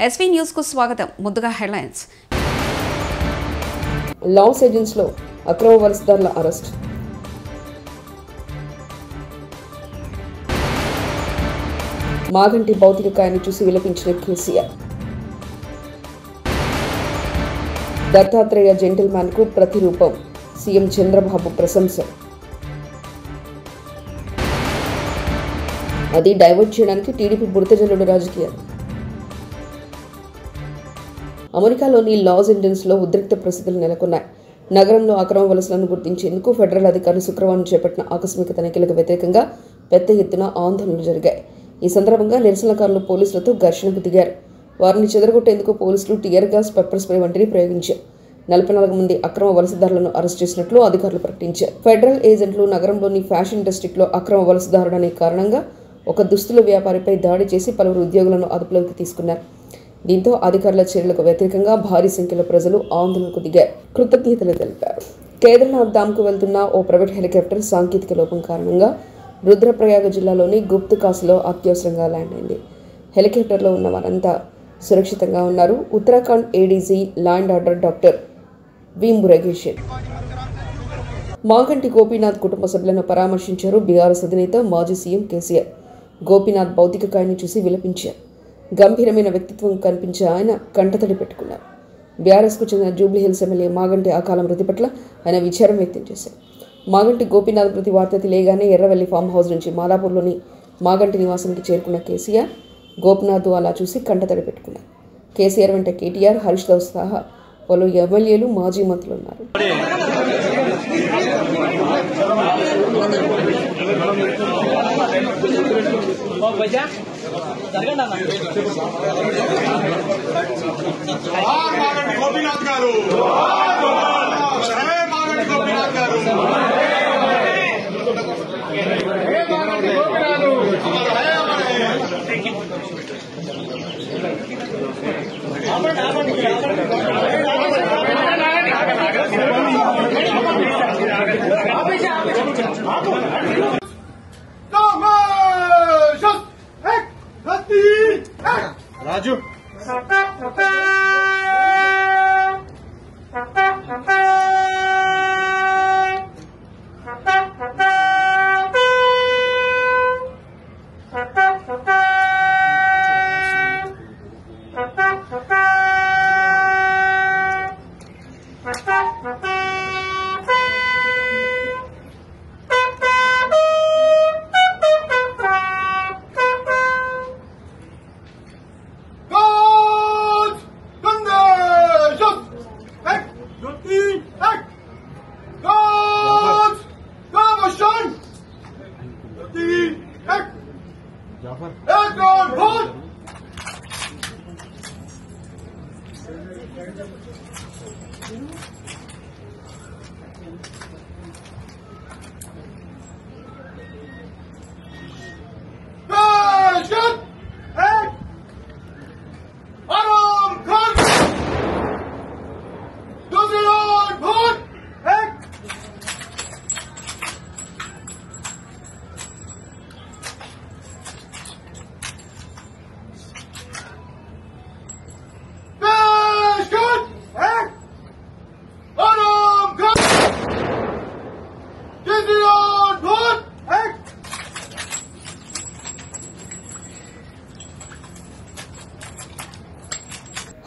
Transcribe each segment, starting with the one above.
SV news కు స్వాగతం. ముందుగా హెడ్లైన్స్. లాస్ ఏంజల్స్ లో అక్రమ వలసదారుల అరెస్ట్. మాగంటి భౌతిక కాయాన్ని చూసి విలపించిన కేసీఆర్. దత్తాత్రేయ జెంటిల్మ్యాన్ కు ప్రతిరూపం, సీఎం చంద్రబాబు ప్రశంస. అది డైవర్ట్ చేయడానికి టీడీపీ బురదజల్లుడు రాజకీయాలు. అమెరికాలోని లాస్ ఏంజల్స్ లో ఉద్రిక్త పరిస్థితులు నెలకొన్నాయి. నగరంలో అక్రమ వలసలను గుర్తించేందుకు ఫెడరల్ అధికారులు శుక్రవారం చేపట్టిన ఆకస్మిక తనిఖీలకు వ్యతిరేకంగా పెద్ద ఎత్తున ఆందోళనలు జరిగాయి. ఈ సందర్భంగా నిరసనకారులు పోలీసులతో ఘర్షణకు దిగారు. వారిని చెదరగొట్టేందుకు పోలీసులు టియర్ గ్యాస్, పెప్పర్ స్ప్రే వంటివి ప్రయోగించారు. 44 మంది అక్రమ వలసదారులను అరెస్ట్ చేసినట్లు అధికారులు ప్రకటించారు. ఫెడరల్ ఏజెంట్లు నగరంలోని ఫ్యాషన్ డిస్ట్రిక్ట్ లో అక్రమ వలసదారుడనే కారణంగా ఒక దుస్తుల వ్యాపారిపై దాడి చేసి పలువురు ఉద్యోగులను అదుపులోకి తీసుకున్నారు. దీంతో అధికారుల చర్యలకు వ్యతిరేకంగా భారీ సంఖ్యలో ప్రజలు ఆందోళనకు దిగారు, కృతజ్ఞతలు తెలిపారు. కేదార్నాథ్ ధామ్కు వెళ్తున్న ఓ ప్రైవేట్ హెలికాప్టర్ సాంకేతిక లోపం కారణంగా రుద్రప్రయాగ జిల్లాలోని గుప్తకాశీలో అత్యవసరంగా ల్యాండ్ అయింది. హెలికాప్టర్లో ఉన్న వారంతా సురక్షితంగా ఉన్నారు. Uttarakhand ADG land order doctor V Murageshwar Maganti Gopinath కుటుంబ సభ్యులను పరామర్శించారు. బీఆర్ఎస్ అధినేత మాజీ సీఎం కేసీఆర్ గోపీనాథ్ భౌతిక కాయాన్ని చూసి విలపించారు. గంభీరమైన వ్యక్తిత్వం కనిపించే ఆయన కంటతడి పెట్టుకున్నారు. బీఆర్ఎస్కు చెందిన జూబ్లీహిల్స్ ఎమ్మెల్యే మాగంటి అకాల మృతి పట్ల ఆయన విచారం వ్యక్తం చేశారు. మాగంటి గోపీనాథ్ మృతి వార్త తెలియగానే ఎర్రవెల్లి ఫామ్ హౌస్ నుంచి మాదాపూర్లోని మాగంటి నివాసానికి చేరుకున్న కేసీఆర్ గోపీనాథ్ అలా చూసి కంటతడి పెట్టుకున్నారు. కేసీఆర్ వెంట కేటీఆర్, హరీష్ రావు సహా పలు ఎమ్మెల్యేలు, మాజీ మంత్రులు ఉన్నారు. రాజు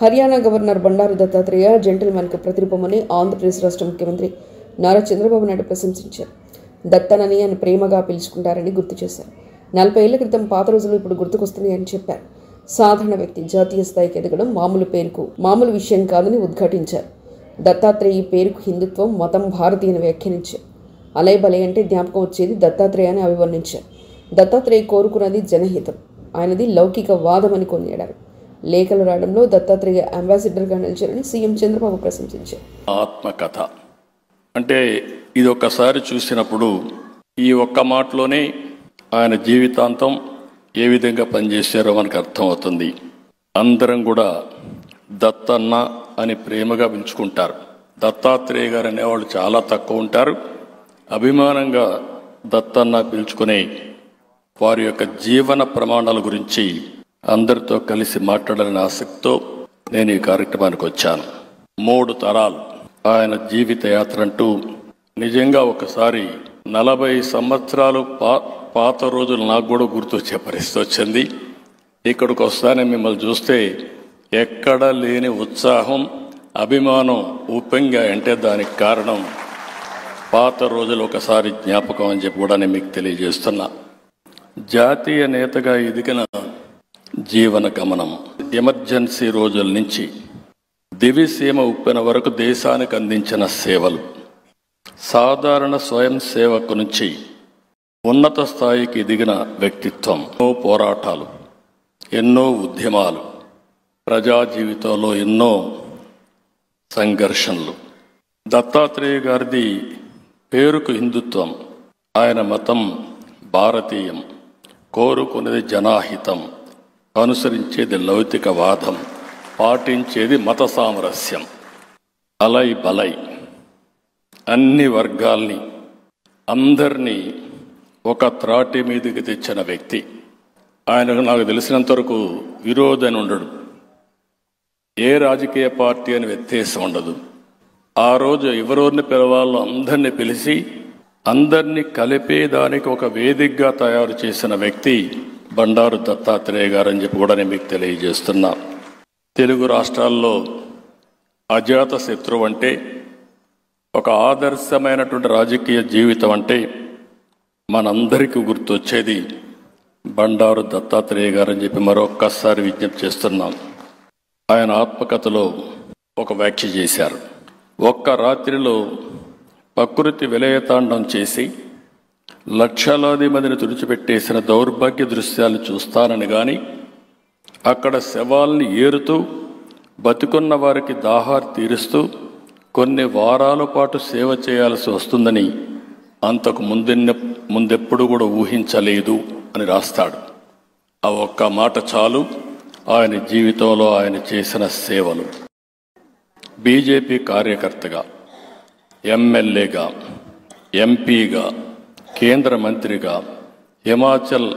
హర్యానా గవర్నర్ బండారు దత్తాత్రేయ జెంటిల్మ్యాన్ కు ప్రతిరూపమని ఆంధ్రప్రదేశ్ రాష్ట్ర ముఖ్యమంత్రి నారా చంద్రబాబు నాయుడు ప్రశంసించారు. దత్తనని ఆయన ప్రేమగా పిలుచుకుంటారని గుర్తు చేశారు. 40 ఏళ్ల క్రితం పాత రోజులు ఇప్పుడు గుర్తుకొస్తున్నాయని చెప్పారు. సాధారణ వ్యక్తి జాతీయ స్థాయికి ఎదగడం మామూలు విషయం కాదని ఉద్ఘాటించారు. దత్తాత్రేయ పేరుకు హిందుత్వం, మతం, భారతీయ అని వ్యాఖ్యానించారు. అలయబలే అంటే జ్ఞాపకం వచ్చేది దత్తాత్రేయ అని అభివర్ణించారు. దత్తాత్రేయ కోరుకున్నది జనహితం, ఆయనది లౌకిక వాదం అని కొనియాడారు. లేఖలు రాయడంలో దత్తాత్రేయ అంబాసిడర్గా నిలిచారని సీఎం చంద్రబాబు ప్రశంసించారు. ఆత్మకథ అంటే ఇది ఒక్కసారి చూసినప్పుడు ఈ ఒక్క మాటలోనే ఆయన జీవితాంతం ఏ విధంగా పనిచేశారో మనకు అర్థమవుతుంది. అందరం కూడా దత్తన్న అని ప్రేమగా పిలుచుకుంటారు. దత్తాత్రేయ గారు అనేవాళ్ళు చాలా తక్కువ ఉంటారు. అభిమానంగా దత్తన్న పిలుచుకునే వారి యొక్క జీవన ప్రమాణాల గురించి అందరితో కలిసి మాట్లాడాలని ఆసక్తితో నేను ఈ కార్యక్రమానికి వచ్చాను. 3 తరాలు ఆయన జీవిత యాత్ర అంటూ నిజంగా ఒకసారి 40 సంవత్సరాలు పాత రోజులు నాకు కూడా గుర్తొచ్చే పరిస్థితి వచ్చింది. ఇక్కడికి వస్తానే మిమ్మల్ని చూస్తే ఎక్కడ లేని ఉత్సాహం, అభిమానం ఉప్పొంగా అంటే దానికి కారణం పాత రోజులు ఒకసారి జ్ఞాపకం అని చెప్పి కూడా నేను మీకు తెలియజేస్తున్నా. జాతీయ నేతగా ఎదిగిన జీవన గమనం, ఎమర్జెన్సీ రోజుల నుంచి దివిసీమ ఉప్పెన వరకు దేశానికి అందించిన సేవలు, సాధారణ స్వయం సేవకు నుంచి ఉన్నత స్థాయికి ఎదిగిన వ్యక్తిత్వం, ఎన్నో పోరాటాలు, ఎన్నో ఉద్యమాలు, ప్రజా జీవితంలో ఎన్నో సంఘర్షణలు. దత్తాత్రేయ గారిది పేరుకు హిందుత్వం, ఆయన మతం భారతీయం, కోరుకునేది జనాహితం, అనుసరించేది లౌకికవాదం, పాటించేది మత సామరస్యం. అలై బలై అన్ని వర్గాల్ని అందరినీ ఒక త్రాటి మీదకి తెచ్చిన వ్యక్తి. ఆయనకు నాకు తెలిసినంత వరకు విరోధని ఉండడు, ఏ రాజకీయ పార్టీ అని వ్యత్యాసం ఉండదు. ఆ రోజు ఎవరెవరిని పిలవాలో అందరినీ పిలిచి అందరినీ కలిపేదానికి ఒక వేదికగా తయారు చేసిన వ్యక్తి బండారు దత్తాత్రేయ గారు అని చెప్పి కూడా నేను మీకు తెలియజేస్తున్నా. తెలుగు రాష్ట్రాల్లో అజాత శత్రువు అంటే, ఒక ఆదర్శమైనటువంటి రాజకీయ జీవితం అంటే మనందరికీ గుర్తొచ్చేది బండారు దత్తాత్రేయ గారు అని చెప్పి మరొక్కసారి విజ్ఞప్తి చేస్తున్నాం. ఆయన ఆత్మకథలో ఒక వ్యాఖ్య చేశారు. ఒక్క రాత్రిలో ప్రకృతి విలయతాండం చేసి లక్షలాది మందిని తుడిచిపెట్టేసిన దౌర్భాగ్య దృశ్యాలు చూస్తానని గాని, అక్కడ శవాల్ని ఏరుతూ బతికున్న వారికి దాహార్ తీరుస్తూ కొన్ని వారాల పాటు సేవ చేయాల్సి వస్తుందని అంతకు ముందెప్పుడు కూడా ఊహించలేదు అని రాస్తాడు. ఆ ఒక్క మాట చాలు ఆయన జీవితంలో ఆయన చేసిన సేవలు. బీజేపీ కార్యకర్తగా, ఎమ్మెల్యేగా, ఎంపీగా, కేంద్ర మంత్రిగా, హిమాచల్,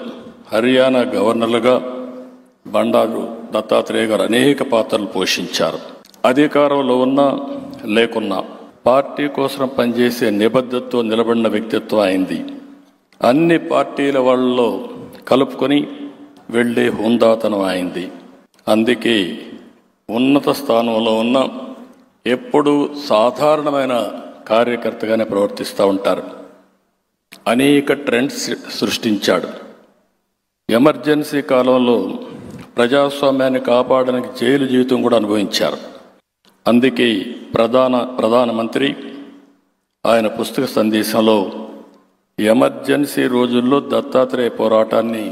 హర్యానా గవర్నర్లుగా బండారు దత్తాత్రేయ గారు అనేక పాత్రలు పోషించారు. అధికారంలో ఉన్నా లేకున్నా పార్టీ కోసం పనిచేసే నిబద్ధతతో నిలబడిన వ్యక్తిత్వం అయింది. అన్ని పార్టీల వాళ్ళలో కలుపుకొని వెళ్లే హుందాతనం అయింది. అందుకే ఉన్నత స్థానంలో ఉన్న ఎప్పుడూ సాధారణమైన కార్యకర్తగానే ప్రవర్తిస్తూ ఉంటారు. అనేక ట్రెండ్స్ సృష్టించాడు. ఎమర్జెన్సీ కాలంలో ప్రజాస్వామ్యాన్ని కాపాడడానికి జైలు జీవితం కూడా అనుభవించారు. అందుకే ప్రధానమంత్రి ఆయన పుస్తక సందేశంలో ఎమర్జెన్సీ రోజుల్లో దత్తాత్రేయ పోరాటాన్ని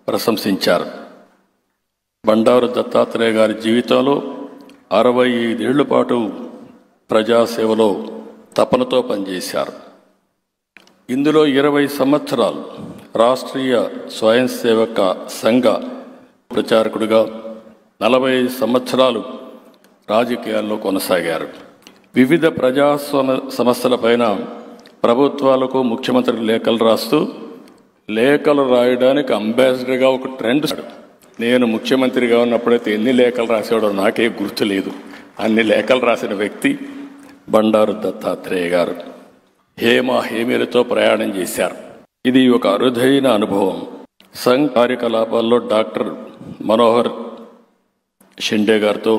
ప్రశంసించారు. బండారు దత్తాత్రేయ గారి జీవితంలో 65 ఏళ్ల పాటు ప్రజాసేవలో తపనతో పనిచేశారు. ఇందులో 20 సంవత్సరాలు రాష్ట్రీయ స్వయం సేవక సంఘ ప్రచారకుడిగా, 45 సంవత్సరాలు రాజకీయాల్లో కొనసాగారు. వివిధ ప్రజా సమస్యలపైన ప్రభుత్వాలకు ముఖ్యమంత్రికి లేఖలు రాస్తూ, లేఖలు రాయడానికి అంబాసిడర్గా ఒక ట్రెండ్. నేను ముఖ్యమంత్రిగా ఉన్నప్పుడైతే ఎన్ని లేఖలు రాసేవాడో నాకే గుర్తు లేదు. అన్ని లేఖలు రాసిన వ్యక్తి బండారు దత్తాత్రేయ గారు. హేమీలతో ప్రయాణం చేశారు. ఇది ఒక అరుదైన అనుభవం. సంఘ్ కార్యకలాపాల్లో డాక్టర్ మనోహర్ షిండే గారితో,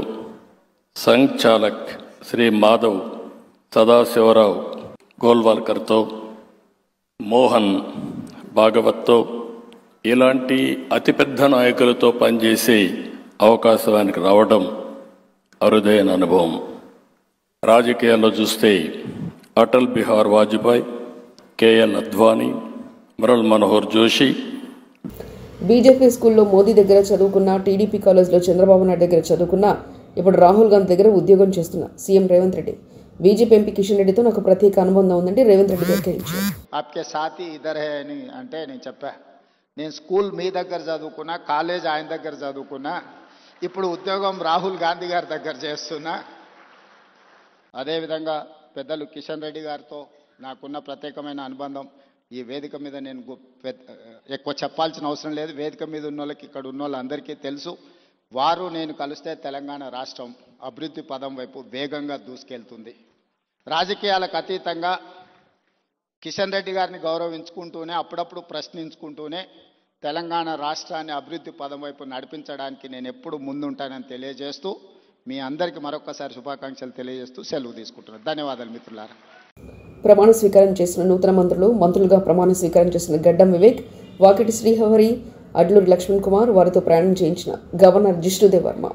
సంఘ్ చాలక్ శ్రీ మాధవ్ సదాశివరావు గోల్వాల్కర్తో, మోహన్ భాగవత్తో ఇలాంటి అతిపెద్ద నాయకులతో పనిచేసే అవకాశానికి రావడం అరుదైన అనుభవం. రాజకీయాల్లో చూస్తే అటల్ బిహార్ వాజ్పేయి, కేఎల్ అద్వానీ, మురళీ మనోహర్ జోషి. బీజేపీ స్కూల్లో మోదీ దగ్గర చదువుకున్న, టీడీపీ కాలేజ్లో చంద్రబాబు నాయుడు దగ్గర చదువుకున్న, ఇప్పుడు రాహుల్ గాంధీ దగ్గర ఉద్యోగం చేస్తున్న CM Revanth Reddy BJP MP Kishan రెడ్డితో నాకు ప్రత్యేక అనుబంధం ఉందండి రేవంత్ రెడ్డి వ్యాఖ్యానించారు. ఆప్కే సాథీ ఇదర్ హై అని అంటే నేను చెప్పా, నేను స్కూల్ మీ దగ్గర చదువుకున్నా, కాలేజ్ ఆయన దగ్గర చదువుకున్నా, ఇప్పుడు ఉద్యోగం రాహుల్ గాంధీ గారి దగ్గర చేస్తున్నా. అదేవిధంగా పెద్దలు కిషన్ రెడ్డి గారితో నాకున్న ప్రత్యేకమైన అనుబంధం, ఈ వేదిక మీద నేను ఎక్కువ చెప్పాల్సిన అవసరం లేదు. వేదిక మీద ఉన్న వాళ్ళకి, ఇక్కడ ఉన్న వాళ్ళందరికీ తెలుసు. వారు నేను కలిస్తే తెలంగాణ రాష్ట్రం అభివృద్ధి పదం వైపు వేగంగా దూసుకెళ్తుంది. రాజకీయాలకు అతీతంగా కిషన్ రెడ్డి గారిని గౌరవించుకుంటూనే, అప్పుడప్పుడు ప్రశ్నించుకుంటూనే తెలంగాణ రాష్ట్రాన్ని అభివృద్ధి పదం వైపు నడిపించడానికి నేను ఎప్పుడు ముందుంటానని తెలియజేస్తూ మీ అందరికీ మరొకసారి శుభాకాంక్షలు తెలియజేస్తూ సెలవు తీసుకుంటున్నాను. ధన్యవాదాలు మిత్రులారా. ప్రమాణ స్వీకారం చేసిన నూతన మంత్రులుగా ప్రమాణ స్వీకారం చేసిన గడ్డం వివేక్, వాకిటి శ్రీహరి, అడ్లూరి లక్ష్మణ్ కుమార్, వారితో ప్రయాణం చేయించిన గవర్నర్ జిష్ణుదేవ్ వర్మ.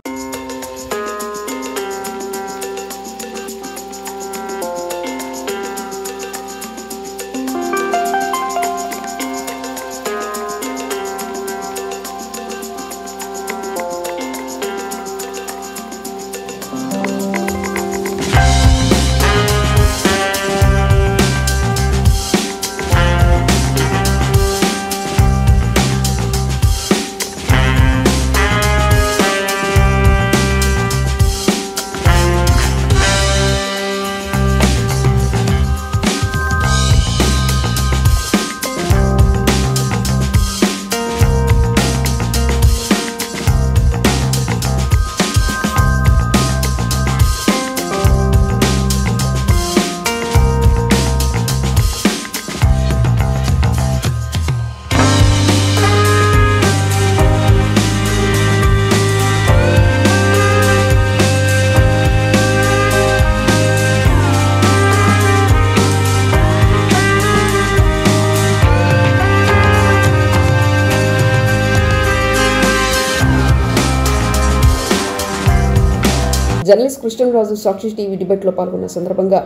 జర్నలిస్ట్ కృష్ణరాజు సాక్షి టీవీ డిబేట్లో పాల్గొన్న సందర్భంగా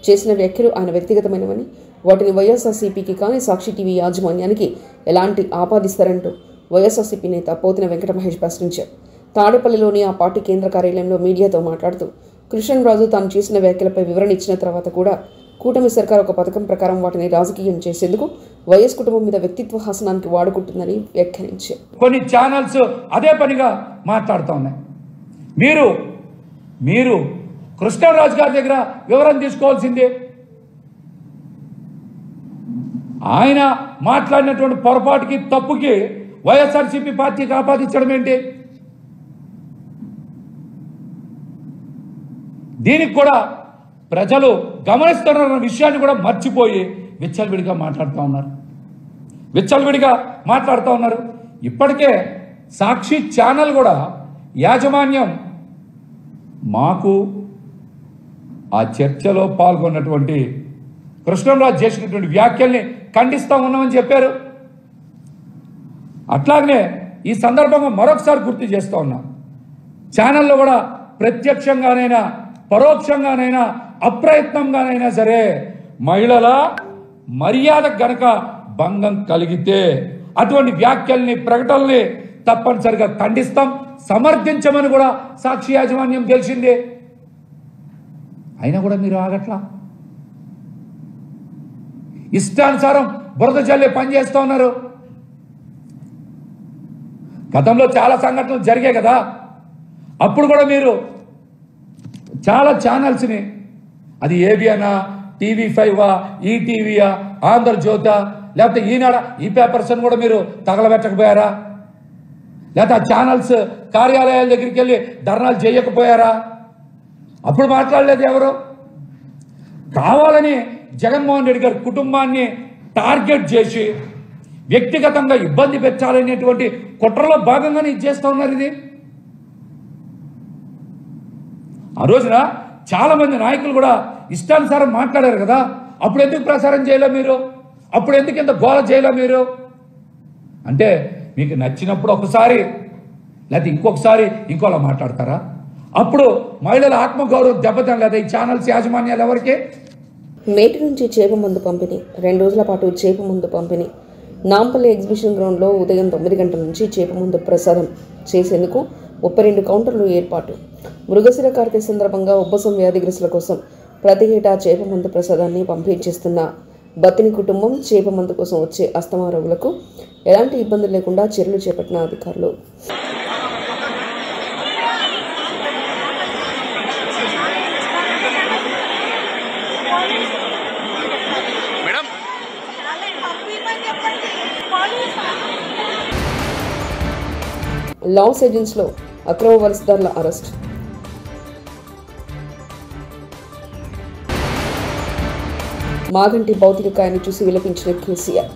చేసిన వ్యాఖ్యలు ఆయన వ్యక్తిగతమైనవని, వాటిని వైఎస్ఆర్సీపీకి కానీ సాక్షి టీవీ యాజమాన్యానికి ఎలాంటి ఆపాదిస్తారంటూ వైఎస్ఆర్సీపీ నేత పోతిన వెంకట మహేష్ ప్రశ్నించారు. తాడేపల్లిలోని ఆ పార్టీ కేంద్ర కార్యాలయంలో మీడియాతో మాట్లాడుతూ కృష్ణరాజు తాను చేసిన వ్యాఖ్యలపై వివరణ ఇచ్చిన తర్వాత కూడా కూటమి సర్కార్ ఒక పథకం ప్రకారం వాటిని రాజకీయం చేసేందుకు వైఎస్ కుటుంబం మీద వ్యక్తిత్వ హాసనానికి వాడుకుంటుందని వ్యాఖ్యానించారు. కొన్ని ఛానల్స్ అదే పనిగా మాట్లాడుతూ ఉన్నాయి. మీరు కృష్ణరాజు గారి దగ్గర వివరణ తీసుకోవాల్సిందే. ఆయన మాట్లాడినటువంటి పొరపాటుకి, తప్పుకి వైఎస్ఆర్సీపీ పార్టీకి ఆపాదించడం ఏంటి? దీనికి కూడా ప్రజలు గమనిస్తున్న విషయాన్ని కూడా మర్చిపోయి విచ్చలవిడిగా మాట్లాడుతూ ఉన్నారు. ఇప్పటికే సాక్షి ఛానల్ కూడా యాజమాన్యం మాకు ఆ చర్చలో పాల్గొన్నటువంటి కృష్ణరాజు చేసినటువంటి వ్యాఖ్యల్ని ఖండిస్తూ ఉన్నామని చెప్పారు. అట్లాగనే ఈ సందర్భంగా మరొకసారి గుర్తు చేస్తూ ఉన్నాం, ఛానల్లో కూడా ప్రత్యక్షంగానైనా పరోక్షంగానైనా అప్రయత్నంగానైనా సరే మహిళల మర్యాద గనక భంగం కలిగితే అటువంటి వ్యాఖ్యల్ని, ప్రకటనల్ని తప్పనిసరిగా ఖండిస్తాం, సమర్థించమని కూడా సాక్షి యాజమాన్యం తెలిసిందే. అయినా కూడా మీరు ఆగట్లా, ఇష్టానుసారం బురద చల్లే పని చేస్తూ ఉన్నారు. గతంలో చాలా సంఘటనలు జరిగాయి కదా, అప్పుడు కూడా మీరు చాలా ఛానల్స్ని, అది ఏబిఎనా, TV5, ఈటీవీయా, ఆంధ్రజ్యోతా, లేకపోతే ఈనాడ, ఈ పేపర్స్ని కూడా మీరు తగలబెట్టకపోయారా? లేకపోతే ఆ ఛానల్స్ కార్యాలయాల దగ్గరికి వెళ్ళి ధర్నాలు చేయకపోయారా? అప్పుడు మాట్లాడలేదు ఎవరు? కావాలని జగన్మోహన్ రెడ్డి గారి కుటుంబాన్ని టార్గెట్ చేసి వ్యక్తిగతంగా ఇబ్బంది పెట్టాలనేటువంటి కుట్రలో భాగంగానే ఇది చేస్తూ ఉన్నారు. ఇది ఆ రోజున చాలా మంది నాయకులు కూడా ఇష్టానుసారం మాట్లాడారు కదా, అప్పుడు ఎందుకు ప్రసారం చేయలే మీరు? అప్పుడు ఎందుకు ఇంత గోల చేయలే మీరు? అంటే మీకు నచ్చినప్పుడు ఒకసారి, లేకపోతే ఇంకొకసారి ఇంకోలా మాట్లాడతారా? అప్పుడు మహిళల ఆత్మగౌరవం దెబ్బతిన లేదా ఈ ఛానల్స్ యాజమాన్యాలు ఎవరికి? నేటి నుంచి చేప మందు పంపిణీ, 2 రోజుల పాటు చేప మందు పంపిణీ. నాంపల్లి ఎగ్జిబిషన్ గ్రౌండ్లో ఉదయం 9 గంటల నుంచి చేప మందు ప్రసాదం చేసేందుకు 32 కౌంటర్లు ఏర్పాటు. మృగశిర కార్తె సందర్భంగా ఉబ్బసం వ్యాధిగ్రస్తుల కోసం ప్రతి ఏటా చేప మందు ప్రసాదాన్ని పంపిణీ చేస్తున్న బతిని కుటుంబం చేప మందు కోసం వచ్చే అస్తమా రోగులకు ఎలాంటి ఇబ్బందులు లేకుండా చర్యలు చేపట్టిన అధికారులు. మేడం లాస్ ఏజెన్స్లో అక్రమ వలసదారుల అరెస్ట్. మాగంటి భౌతిక కాయాన్ని చూసి విలపించిన కేసీఆర్.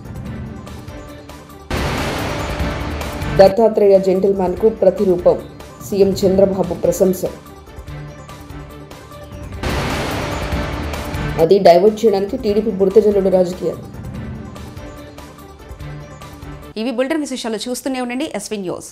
దత్తాత్రేయ జెంటిల్మ్యాన్ కు ప్రతిరూపం, సీఎం చంద్రబాబు ప్రశంస. అది డైవర్ట్ చేయడానికి టీడీపీ బురదజల్లుడు రాజకీయాలు. ఇవి బులెటిన్ విశేషాలు. చూస్తూనే ఉండండి ఎస్వీ న్యూస్.